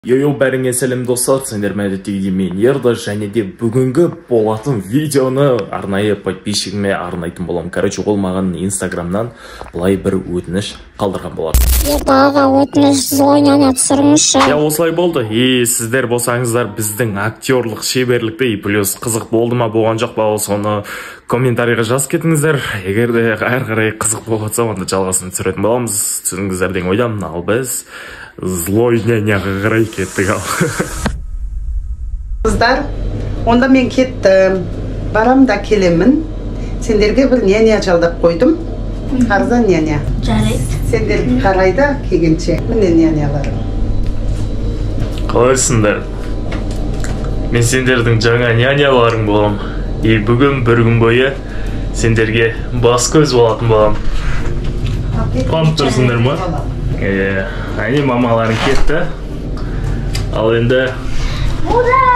Йо-йо, бәріңе сәлем достар, сендер мәдеттегідей мен Ерда, және де бүгінгі болатын видеоны арнайы подписчигіме арнайтын болам. Короче, ол маған инстаграмнан бұлай бір өтініш қалдырған болады. Ерда аға, өтініш злой няня түсіріңізші. Я, осылай болды. Сіздер болсаңыздар біздің актерлық шеберлікті плюс қызық болды ма, болған жоқ па, соны комментарийға жазып кетіңіздер. Егер де әрі қарай қызық болып жатса, онда жалғасын түсіретін боламыз. Түсініңіздер деген ойдамын. Ал біз злой няняға қарай кеттік ал. Қыздар, онда мен кеттім. Барам да келемін. Сендерге бір няня жалдап қойдым. Қарзан няня. Жарайды. Сендер қарайда келгенше. Міне няняларым. Қалайсыңдар? Мен сендердің жаңа няняларың болам. Бүгін бір күн бойы сендерге бас көз болатын болам. Қанып тұрсыңдар ма? Әне мамаларың кетті. Ал енді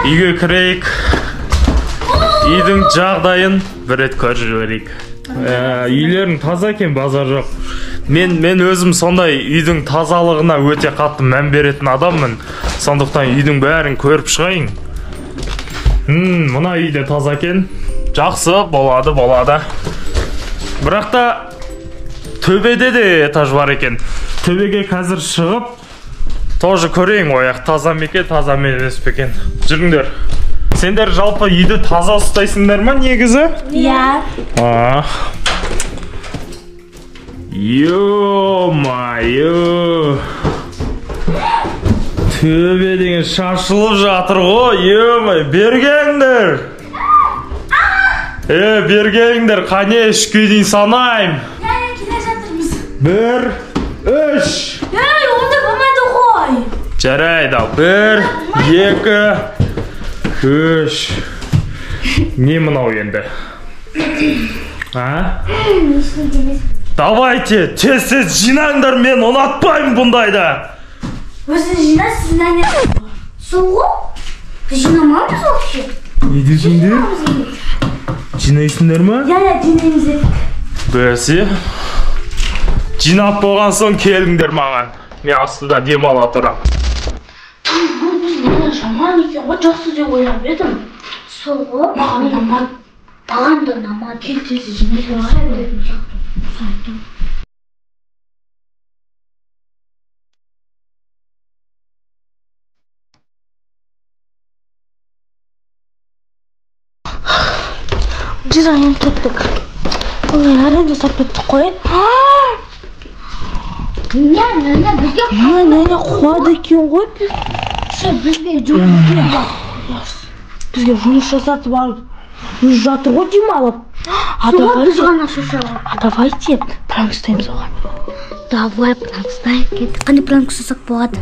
үйге кірейік. Үйдің жағдайын бір рет көріп жіберейік. Үйлерің таза екен, базар жоқ. Мен өзім сондай үйдің тазалығына өте қатты мән беретін адаммын. Сондықтан үйдің бәрін көріп шығайын. Мына үйде таза екен. Жақсы, болады. Бірақ та төбеде де этаж бар екен. Төбеге қазір шығып, тоже көрейін, ояқ таза мекен, таза емес пекен. Жүріңдер. Сендер жалпы үйді таза ұстайсыңдар ма негізі? Иә. Ё-майо. Төбе деген шашылып жатыр ғой. Ё-май, бергеңдер. Бергеңдер, қане үшке дейін санайым. Келе жатырмыз. 1, 3. Онда болмайды ғой. Жарайды, 1, 2, 3. Не мынау енді? Давайте, тез жинаңдар, мен ұнатпаймын бұндайда. Өзін жина, сіз няня. Сол ғой? Жинамамыз вообще. Не десіңдер? Жинайсыңдар ма? Иә, жинаймыз едік. Бәсе. Жинап болған соң келіңдер маған. Мен астында демала тұрам. Жаман екен ғой, жақсы деп ойлап едім. Сол ғой? Маған да намат. Кетесі жинайсың ғой. Дизайн кеттік. Әрін жасап кеттік қой. Няня қуады екен ғой. Бізге жұмыс жасатып алып жатыр ғой демалып. Давайте пранк ұстаймыз оған. Давай пранк ұстайық. Қандай пранк ұстасақ болады?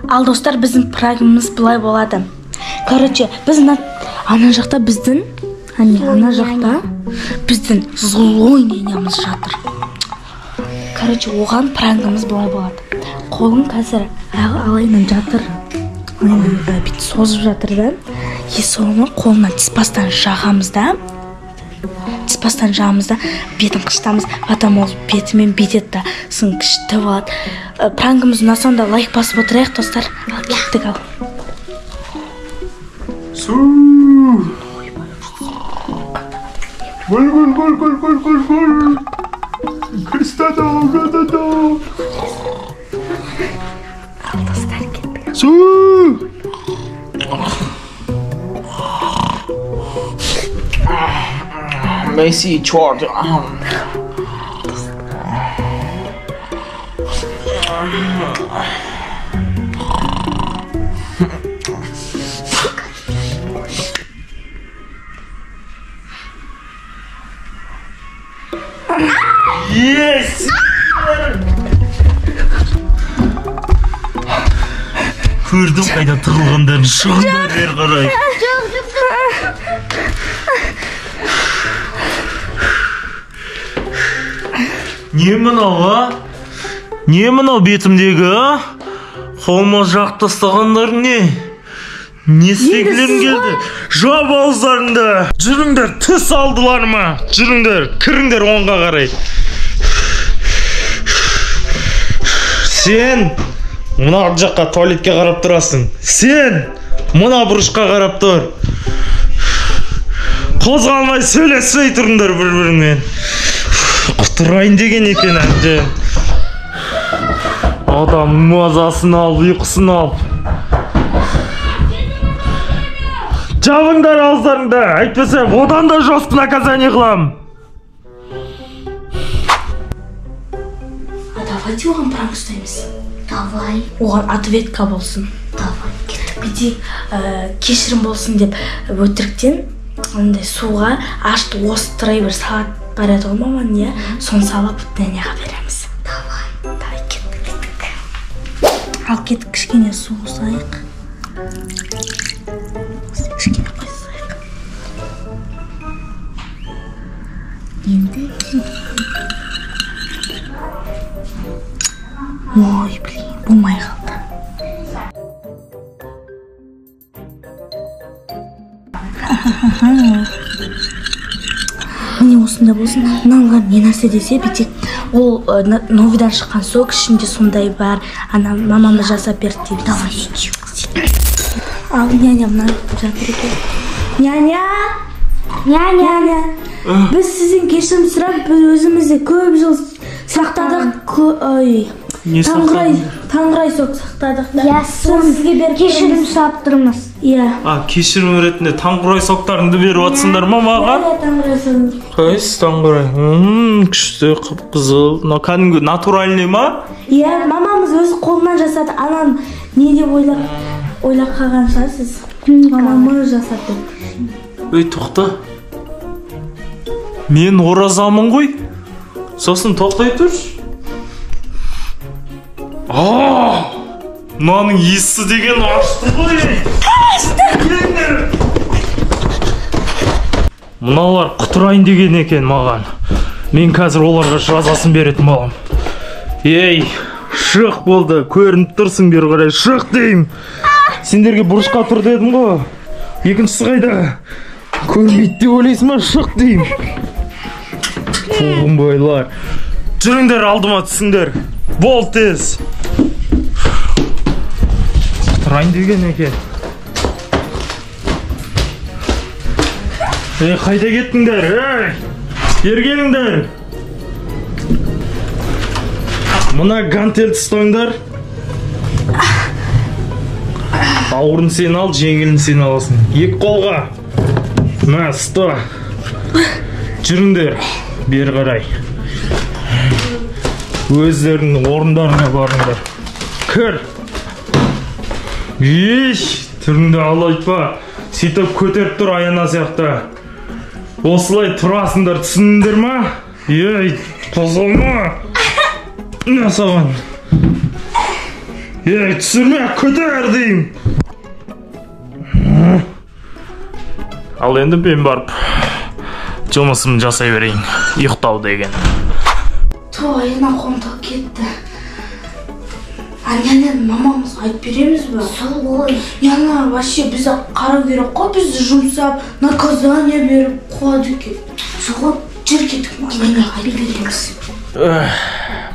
Ал достар, біздің пранкіміз былай болады. Короче, біз ана жақта біздің злой ненеміз жатыр. Короче, оған пранкіміз былай болады. Қолын қазір алайынан жатыр. Бет созып жатыр да. Соны қолынан тіспастан жағамыз да. Бетін қыштамыз. Потом ол бетімен бетеді да. Сын күшті болады. Пранкіміз ұнасаң лайк басып отырайық, достар. Ал кеттік ал. Гол. Кристада. Ал достар кеттік. Messi, черт. Yes! Көрдім қайда тығылғандарын шағындар бер қарай. Не мынау, Не мынау бетімдегі, Қолыма жақ тастағандар не? Не істегілерің келді? Жауап ауыздарыңды. Жүріңдер, тіс алдылар ма? Жүріңдер, кіріңдер оңға қарай. Сен Мына ар жаққа туалетке қарап тұрасың. Сен мына бұрышқа қарап тұр. Қозғалмай сөйлеспей тұрыңдар бір-біріңмен. Құтырайын деген екен әбден. Адам мазасын ал, ұйқысын ал. Жабыңдар ауыздарыңды, әйтпесе одан да жорстко наказание қылам. Давайте оған пранк ұстаймыз. Давай. Оған ответка болсын. Давай. Бүйтейік, кешірім болсын деп өтіріктен андай суға ашты осттырай бір салат бар еді ғой маман, иә? Соны салып нәнеға береміз. Давай кеттік. Ал кеттік, кішкене су қосайық. Кішкене қойсайық. Енді Ой, блин, болмай қалды. Міне осында болсын. Мыналар не нәрсе десе бүйтек. Ол новидан шыққан сок ішінде сондай бар. Ана мамамыз жасап берді дейді. Давай. Ал няня мына жатыр екен. Няня! Няня! Біз сізден кешірім сұрап, біз өзімізді көп жыл сақтадық. Таңғырай сок сақтадық. Я сізге беріп кешірім сұрап тұрмыз. Иә. Кешірім ретінде таңғырай соктарыңды беріп атсыңдар ма маған? Таңғырай сок. Қайсы таңғырай? Күшті, қып-қызыл. Кәдімгі натуральный ма? Иә, мамамыз өзі қолынан жасады. Анан не деп ойлап қалған шығарсыз? Мамамыз жасады. Ей, тоқта. Мен оразамын ғой. Сосын тоқтай тұршы. Мынаның иісі деген ашты ғой. Мыналар құтырайын деген екен маған. Мен қазір оларға жазасын беретін болам. Ей, шық болды, көрініп тұрсың бері қарай, шық дейім. Сендерге бұрышқа тұр дедім ғой. Екіншісі қайда? Көрмейді деп ойлайсың ма? Шық дейім. Қуғын бойлар. Жүріңдер, алдыма түсіңдер. Бол тез. Құтырайын деген екен. Қайда кеттіңдер? Ергеніңдер. Мына гантельді ұстаңдар. Ауырын сен ал, жеңілін сен аласың. Екі қолға. Мә, ұста. Жүріңдер, бері қарай. Өздерінің орындарына барыңдар. Кір. Еш, түріңді алайтпа. Сөйтіп көтеріп тұр аяна сияқты. Осылай тұрасыңдар, түсіндіңдер ма? Ей, қозғалма. Не саған? Ей, түсірме, көтер дейім. Ал енді мен барып жұмысымды жасай берейін. Ұйықтау деген. Аяна қомтап кетті. Няняны мамамызға айтып береміз бе? Сол ғой. Няня вообще бізді қарау керек қой, бізді жұмсап, наказание беріп қуады екен. Соған жер кеттік, няняға айтып береміз.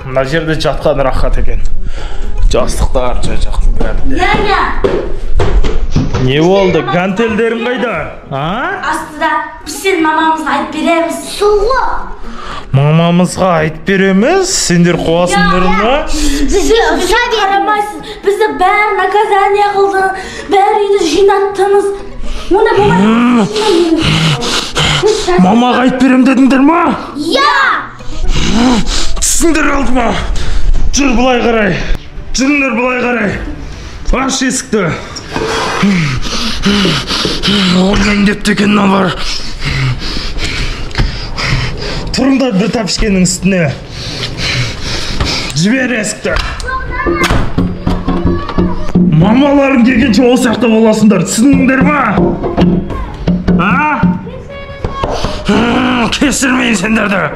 Мына жерде жатқан рахат екен. Жастықтар жақтың бәрінде. Няня! Не болды? Гантельдерің қайда? Астыда біз сен мамамызға айтып береміз. Сол ғой. Мамамызға айтып береміз? Сендер қуасыңдар ма? Бізді қарамайсыз. Бізді бәрі наказание қылды. Бәрі үйді жинаттыңыз. Онда болмайды. Мамаға айтып берем дедіңдер ма? Я! Түсіңдер алдыма. Жүр бұлай қарай. Жүріңдер бұлай қарай. Аш есікті. Ойнайын деп деген бар. Тұрыңдар бір тәпішкенің үстіне. Жібер есікті. Мамаларың келгенше ол сияқты боласыңдар. Түсіндіңдер ма? Кешірмейін сендерді.